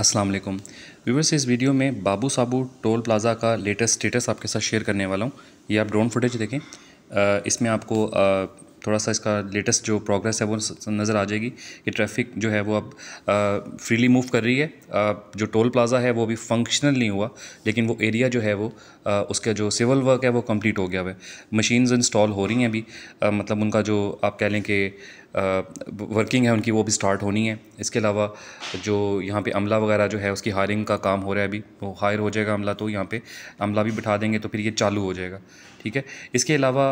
अस्सलाम वालेकुम व्यूअर्स। इस वीडियो में बाबू साबू टोल प्लाज़ा का लेटेस्ट स्टेटस आपके साथ शेयर करने वाला हूँ। ये आप ड्रोन फुटेज देखें, इसमें आपको थोड़ा सा इसका लेटेस्ट जो प्रोग्रेस है वो नज़र आ जाएगी कि ट्रैफिक जो है वो अब फ्रीली मूव कर रही है। जो टोल प्लाज़ा है वो अभी फंक्शनल नहीं हुआ, लेकिन वो एरिया जो है वो उसका जो सिविल वर्क है वो कंप्लीट हो गया है। मशीन्स इंस्टॉल हो रही हैं अभी, मतलब उनका जो आप कह लें कि वर्किंग है उनकी वो भी स्टार्ट होनी है। इसके अलावा जो यहाँ पे अमला वगैरह जो है उसकी हायरिंग का काम हो रहा है, अभी वो हायर हो जाएगा अमला, तो यहाँ पे अमला भी बिठा देंगे तो फिर ये चालू हो जाएगा। ठीक है, इसके अलावा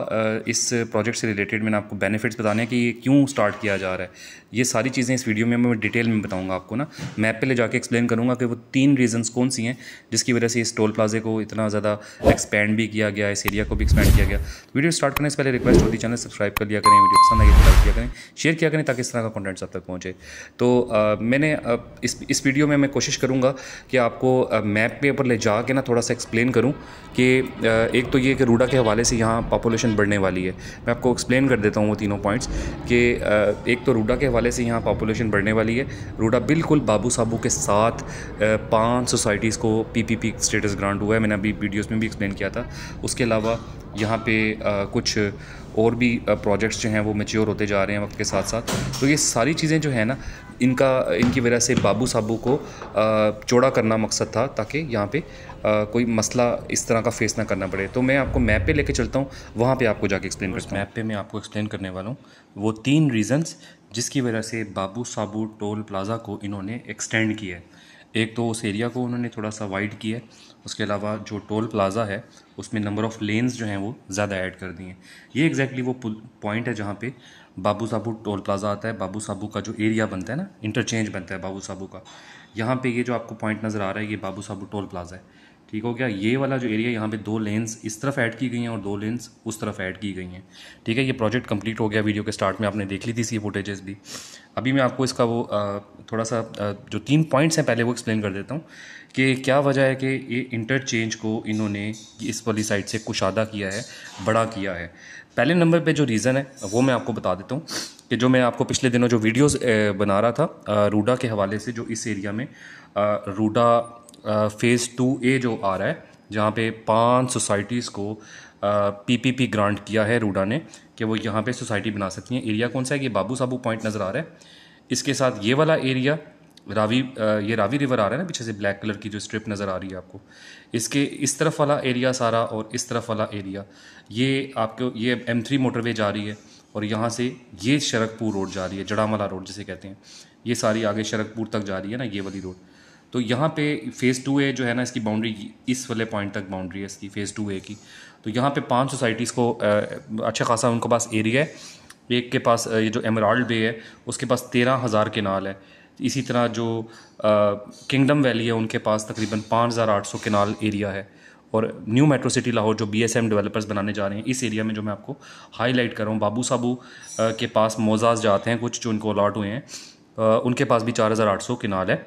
इस प्रोजेक्ट से रिलेटेड मैंने आपको बेनिफिट्स बताने हैं कि ये क्यों स्टार्ट किया जा रहा है। ये सारी चीज़ें इस वीडियो में मैं डिटेल में बताऊँगा आपको ना। मैप पे ले जाके एक्सप्लेन करूँगा कि वो 3 रीजंस कौन सी हैं जिसकी वजह से इस टोल प्लाजे को इतना ज़्यादा एक्सपेंड भी किया गया, इस एरिया को भी एक्सपेंड किया गया। वीडियो स्टार्ट करने से पहले रिक्वेस्ट होती है चैनल सब्सक्राइब कर लिया करें, वीडियो पसंद आई तो लाइक किया करें, शेयर किया करें ताकि इस तरह का कंटेंट सब तक पहुंचे। तो मैंने इस वीडियो में मैं कोशिश करूंगा कि आपको मैप पे ऊपर ले जा के ना थोड़ा सा एक्सप्लेन करूं कि एक तो ये कि रूडा के हवाले से यहाँ पॉपुलेशन बढ़ने वाली है। मैं आपको एक्सप्लेन कर देता हूँ वो तीनों पॉइंट्स कि एक तो रूडा के हवाले से यहाँ पॉपुलेशन बढ़ने वाली है। रूडा बिल्कुल बाबू साबू के साथ 5 सोसाइटीज़ को पीपीपी स्टेटस ग्रांट हुआ है, मैंने अभी वीडियोस में भी एक्सप्लेन किया था। उसके अलावा यहाँ पे कुछ और भी प्रोजेक्ट्स जो हैं वो मैच्योर होते जा रहे हैं वक्त के साथ साथ। तो ये सारी चीज़ें जो है ना इनकी वजह से बाबू साबू को चौड़ा करना मकसद था, ताकि यहाँ पे कोई मसला इस तरह का फेस ना करना पड़े। तो मैं आपको मैप पे लेके चलता हूँ, वहाँ पे आपको जाके एक्सप्लेन करता हूँ। मैप पे मैं आपको एक्सप्लेन करने वाला हूँ वो 3 रीज़न्स जिसकी वजह से बाबू साबू टोल प्लाज़ा को इन्होंने एक्सटेंड किया है। एक तो उस एरिया को उन्होंने थोड़ा सा वाइड किया है, उसके अलावा जो टोल प्लाज़ा है उसमें नंबर ऑफ़ लेन्स जो हैं वो ज़्यादा ऐड कर दिए हैं। ये एग्जैक्टली वो पॉइंट है जहाँ पे बाबू साबू टोल प्लाज़ा आता है। बाबू साबू का जो एरिया बनता है ना, इंटरचेंज बनता है बाबू साबू का, यहाँ पे ये जो आपको पॉइंट नज़र आ रहा है ये बाबू साबू टोल प्लाज़ा है। ठीक हो गया। ये वाला जो एरिया यहाँ पे 2 लेन्स इस तरफ ऐड की गई हैं और 2 लेन्स उस तरफ ऐड की गई हैं। ठीक है, ये प्रोजेक्ट कंप्लीट हो गया। वीडियो के स्टार्ट में आपने देख ली थी ये फुटेजेस भी। अभी मैं आपको इसका वो थोड़ा सा जो 3 पॉइंट्स हैं पहले वो एक्सप्लेन कर देता हूँ कि क्या वजह है कि ये इंटरचेंज को इन्होंने इस वाली साइड से कुशादा किया है, बड़ा किया है। पहले नंबर पे जो रीज़न है वो मैं आपको बता देता हूँ कि जो मैं आपको पिछले दिनों जो वीडियोस बना रहा था रूडा के हवाले से, जो इस एरिया में रूडा फ़ेज़ 2A जो आ रहा है, जहाँ पे 5 सोसाइटीज़ को पीपीपी ग्रांट किया है रूडा ने कि वो यहाँ पे सोसाइटी बना सकती हैं। एरिया कौन सा है? ये बाबू साबू पॉइंट नज़र आ रहा है। इसके साथ ये वाला एरिया ये रावी रिवर आ रहा है ना, पीछे से ब्लैक कलर की जो स्ट्रिप नज़र आ रही है आपको, इसके इस तरफ वाला एरिया सारा और इस तरफ वाला एरिया, ये आपको ये M3 मोटरवे जा रही है और यहाँ से ये शरकपुर रोड जा रही है, जड़ामला रोड जिसे कहते हैं। ये सारी आगे शरकपुर तक जा रही है ना, ये वाली रोड। तो यहाँ पे फ़ेज़ 2A जो है ना, इसकी बाउंड्री इस वाले पॉइंट तक बाउंड्री है इसकी फ़ेज़ 2A की। तो यहाँ पे 5 सोसाइटीज़ को अच्छा खासा उनके पास एरिया है। एक के पास ये जो एमराल्ड बे है उसके पास 13,000 केनाल है। इसी तरह जो किंगडम वैली है उनके पास तकरीबन 5,800 केनाल एरिया है। और न्यू मेट्रो सिटी लाहौर जो BSM डेवलपर्स बनाने जा रहे हैं, इस एरिया में जो मैं आपको हाईलाइट कर रहा हूँ, बाबू साबू के पास मोजाज जाते हैं कुछ जो इनको अलॉट हुए हैं, उनके पास भी 4,800 केनाल है।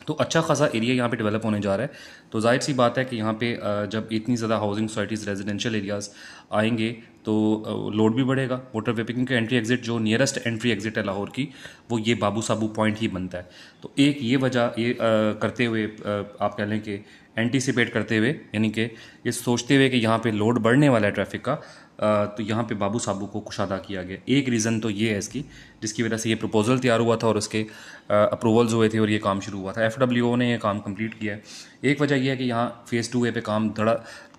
तो अच्छा खासा एरिया यहाँ पे डेवलप होने जा रहा है। तो जाहिर सी बात है कि यहाँ पे जब इतनी ज़्यादा हाउसिंग सोसाइटीज़, रेजिडेंशियल एरियाज़ आएंगे तो लोड भी बढ़ेगा। मोटर वे पिकिंग का एंट्री एग्जिट, जो नियरेस्ट एंट्री एग्जिट है लाहौर की, वो ये बाबू साबू पॉइंट ही बनता है। तो एक ये वजह ये करते हुए आप कह लें कि एंटीसिपेट करते हुए, यानी कि ये सोचते हुए कि यहाँ पे लोड बढ़ने वाला है ट्रैफिक का, तो यहाँ पे बाबू साबू को कुशादा किया गया। एक रीज़न तो ये है इसकी, जिसकी वजह से ये प्रपोजल तैयार हुआ था और उसके अप्रूवल्स हुए थे और ये काम शुरू हुआ था। FWO ने ये काम कंप्लीट किया है। एक वजह यह है कि यहाँ फ़ेज़ 2A पे काम थोड़ा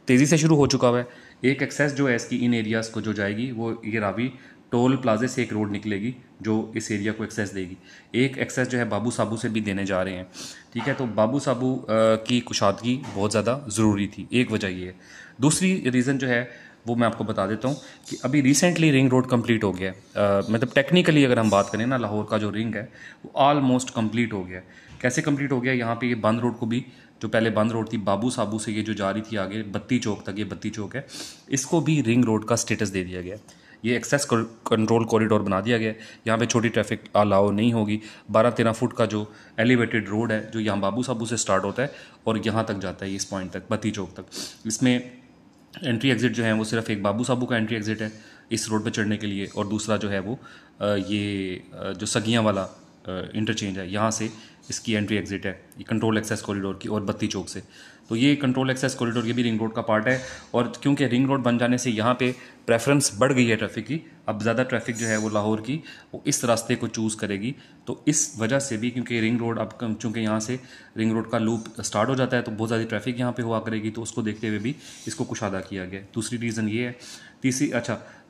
तेज़ी से शुरू हो चुका हुआ है। एक एक्सेस जो है इसकी इन एरियाज़ को जो जाएगी वो ये रावी टोल प्लाजे से एक रोड निकलेगी जो इस एरिया को एक्सेस देगी। एक एक्सेस जो है बाबू साबू से भी देने जा रहे हैं। ठीक है, तो बाबू साबू की कुशादगी बहुत ज़्यादा ज़रूरी थी, एक वजह ये है। दूसरी रीज़न जो है वो मैं आपको बता देता हूँ कि अभी रिसेंटली रिंग रोड कंप्लीट हो गया है। मतलब टेक्निकली अगर हम बात करें ना, लाहौर का जो रिंग है वो ऑलमोस्ट कंप्लीट हो गया है। कैसे कंप्लीट हो गया? यहाँ पे ये बंद रोड को भी, जो पहले बंद रोड थी बाबू साबू से ये जो जा रही थी आगे बत्ती चौक तक, ये बत्ती चौक है, इसको भी रिंग रोड का स्टेटस दे दिया गया है। ये एक्सेस कंट्रोल कॉरिडोर बना दिया गया है। यहाँ पे छोटी ट्रैफिक अलाउ नहीं होगी। 12-13 फुट का जो एलिवेटेड रोड है जो यहाँ बाबू साबू से स्टार्ट होता है और यहाँ तक जाता है, इस पॉइंट तक, बत्ती चौक तक। इसमें एंट्री एग्ज़िट जो है वो सिर्फ एक बाबू साबू का एंट्री एग्ज़िट है इस रोड पे चढ़ने के लिए, और दूसरा जो है वो ये जो सगियाँ वाला इंटरचेंज है, यहाँ से इसकी एंट्री एग्जिट है, ये कंट्रोल एक्सेस कॉरिडोर की, और बत्ती चौक से। तो ये कंट्रोल एक्सेस कॉरिडोर ये भी रिंग रोड का पार्ट है। और क्योंकि रिंग रोड बन जाने से यहाँ पे प्रेफरेंस बढ़ गई है ट्रैफिक की, अब ज़्यादा ट्रैफिक जो है वो लाहौर की वो इस रास्ते को चूज़ करेगी। तो इस वजह से भी, क्योंकि रिंग रोड अब चूँकि यहाँ से रिंग रोड का लूप स्टार्ट हो जाता है तो बहुत ज़्यादा ट्रैफिक यहाँ पे हुआ करेगी, तो उसको देखते हुए भी इसको कुशादा किया गया। दूसरी रीज़न ये है।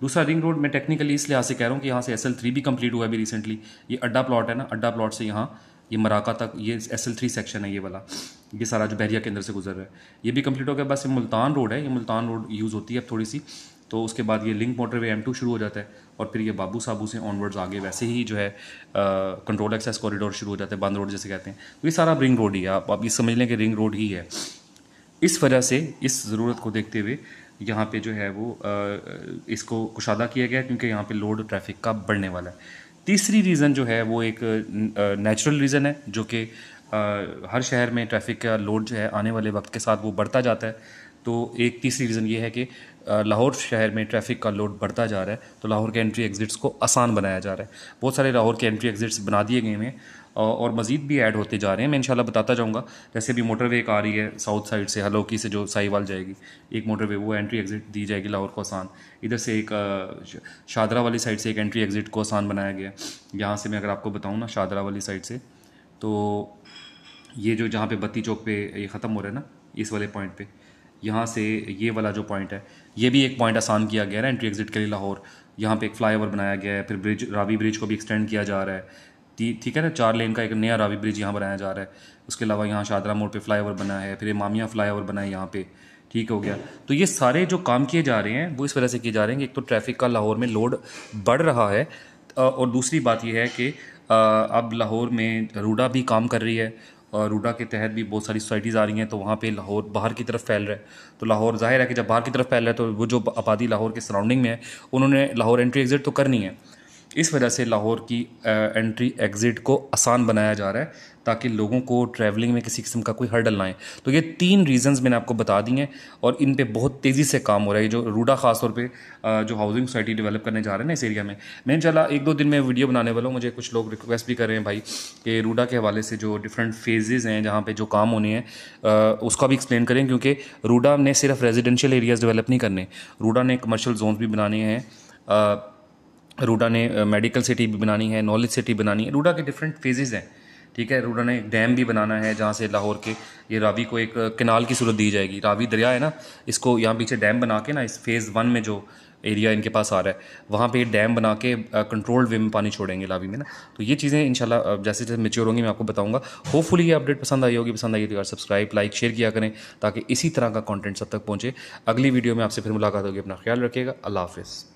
दूसरा रिंग रोड मैं टेक्निकली इस लिहाज से कह रहा हूँ कि यहाँ से SL3 भी कंप्लीट हुआ है अभी रिसेंटली। ये अड्डा प्लॉट है ना, अड्डा प्लॉट से यहाँ ये मराका तक ये SL3 सेक्शन है, ये वाला, ये सारा जो बहरिया के अंदर से गुजर रहा है, ये भी कंप्लीट हो गया। बस ये मुल्तान रोड है, ये मुल्तान रोड यूज़ होती है अब थोड़ी सी। तो उसके बाद ये लिंक मोटरवे M2 शुरू हो जाता है, और फिर ये बाबू साबू से ऑनवर्ड्स आगे वैसे ही जो है कंट्रोल एक्सेस कॉरिडोर शुरू हो जाता है, बंद रोड जैसे कहते हैं। तो ये सारा रिंग रोड ही है, आप ये समझ लें कि रिंग रोड ही है। इस वजह से इस ज़रूरत को देखते हुए यहाँ पे जो है वो इसको कुशादा किया गया, क्योंकि यहाँ पे लोड ट्रैफिक का बढ़ने वाला है। तीसरी रीज़न जो है वो एक नेचुरल रीज़न है, जो कि हर शहर में ट्रैफिक का लोड जो है आने वाले वक्त के साथ वो बढ़ता जाता है। तो एक तीसरी रीज़न ये है कि लाहौर शहर में ट्रैफिक का लोड बढ़ता जा रहा है, तो लाहौर के एंट्री एग्ज़िट्स को आसान बनाया जा रहा है। बहुत सारे लाहौर के एंट्री एग्ज़िट्स बना दिए गए हैं और मज़ीद भी ऐड होते जा रहे हैं। मैं इंशाल्लाह बताता जाऊँगा। जैसे भी मोटरवे एक आ रही है साउथ साइड से हलोकी से जो साहिवाल जाएगी, एक मोटरवे, वो एंट्री एग्ज़िट दी जाएगी लाहौर को आसान। इधर से एक शादरा वाली साइड से एक एंट्री एग्ज़िट को आसान बनाया गया। यहाँ से मैं अगर आपको बताऊँ ना, शादरा वाली साइड से, तो ये जो जहाँ पे बत्ती चौक पे ये ख़त्म हो रहा है ना, इस वाले पॉइंट पे, यहाँ से ये वाला जो पॉइंट है, ये भी एक पॉइंट आसान किया गया है एंट्री एग्ज़िट के लिए लाहौर। यहाँ पे एक फ्लाईओवर बनाया गया है, फिर ब्रिज, रावी ब्रिज को भी एक्सटेंड किया जा रहा है। ठीक है ना, 4 लेन का एक नया रावी ब्रिज यहाँ बनाया जा रहा है। उसके अलावा यहाँ शादरा मोड़ पे फ्लाईओवर बना है, फिर इमामिया फ्लाईओवर बना है यहाँ पे, ठीक हो गया। तो ये सारे जो काम किए जा रहे हैं वो इस वजह से किए जा रहे हैं कि एक तो ट्रैफिक का लाहौर में लोड बढ़ रहा है, और दूसरी बात यह है कि अब लाहौर में रूडा भी काम कर रही है, और रूडा के तहत भी बहुत सारी सोसाइटीज़ आ रही हैं, तो वहाँ पे लाहौर बाहर की तरफ फैल रहा है। तो लाहौर ज़ाहिर है कि जब बाहर की तरफ फैल रहा है तो वो जो आबादी लाहौर के सराउंडिंग में है उन्होंने लाहौर एंट्री एग्ज़िट तो करनी है। इस वजह से लाहौर की एंट्री एग्ज़िट को आसान बनाया जा रहा है, ताकि लोगों को ट्रैवलिंग में किसी किस्म का कोई हर्डल ना आए। तो ये 3 रीज़न्स मैंने आपको बता दी हैं, और इन पे बहुत तेज़ी से काम हो रहा है। जो रूडा ख़ास तौर पे जो हाउसिंग सोसाइटी डेवलप करने जा रहे हैं ना इस एरिया में, मैं इंशाल्लाह 1-2 दिन में वीडियो बनाने वाला हूँ। मुझे कुछ लोग रिक्वेस्ट भी कर रहे हैं भाई कि रूडा के हवाले से जो डिफरेंट फेजेज़ हैं जहाँ पे जो काम होने हैं उसका भी एक्सप्लेन करें, क्योंकि रूडा ने सिर्फ रेजिडेंशियल एरियाज़ डेवलप नहीं करने, रूडा ने कमर्शियल जोन्स भी बनाने हैं, रूडा ने मेडिकल सिटी भी बनानी है, नॉलेज सिटी बनानी है। रूडा के डिफरेंट फेजेज़ हैं, ठीक है। रूडा ने एक डैम भी बनाना है जहाँ से लाहौर के ये रावी को एक कैनाल की सूरत दी जाएगी। रावी दरिया है ना, इसको यहाँ पीछे डैम बना के ना, इस फेज़ 1 में जो एरिया इनके पास आ रहा है वहाँ पे डैम बना के कंट्रोल्ड वे में पानी छोड़ेंगे लावी में ना। तो ये चीज़ें इंशाल्लाह जैसे जैसे मैच्योर होंगी मैं आपको बताऊंगा। होपफुली ये अपडेट पसंद आई होगी। पसंद आई तो यार सब्सक्राइब, लाइक, शेयर किया करें, ताकि इसी तरह का कंटेंट सब तक पहुँचे। अगली वीडियो में आपसे फिर मुलाकात होगी। अपना ख्याल रखिएगा। अल्लाह हाफ़िज़।